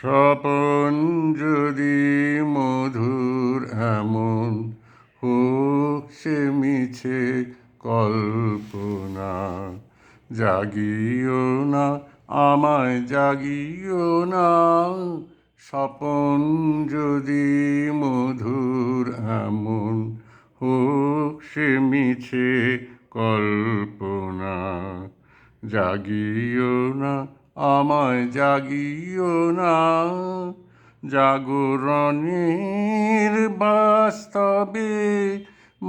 স্বপন যদি মধুর এমন হোক সে মিছে কল্পনা, জাগিও না আমায় জাগিও না। স্বপন যদি মধুর এমন হোক সে মিছে কল্পনা, জাগিও না আমায় জাগিও না। জাগরণের বাস্তবে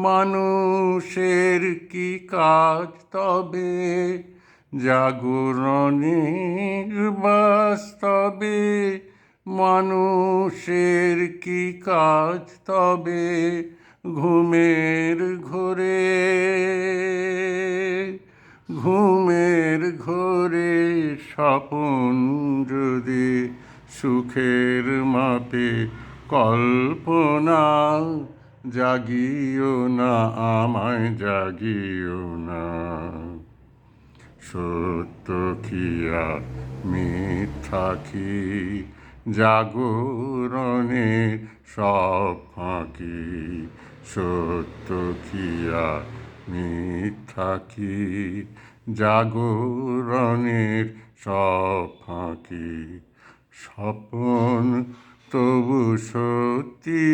মানুষের কি কাজ তবে? জাগরণের বাস্তবে মানুষের কি কাজ তবে? ঘুমের ঘোরে স্বপন যদি সুখের মাপে কল্পনা, জাগিও না আমায় জাগিও না। সত্য কি আর মিথ্যা কি জাগরণের সব ফাঁকি? সত্য কি আর মিথ্যা কি জাগরণের সব ফাঁকি? স্বপন তবু সত্যি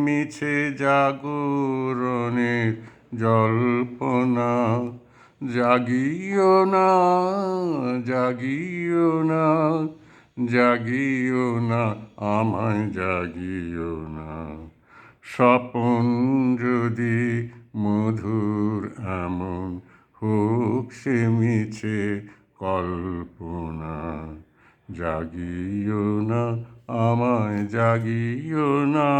মিছে জাগরণের জল্পনা, জাগিও না জাগিও না জাগিও না আমায় জাগিও না। স্বপন যদি মধুর এমন হোক সে মিছে কল্পনা, জাগিও না আমায় জাগিও না।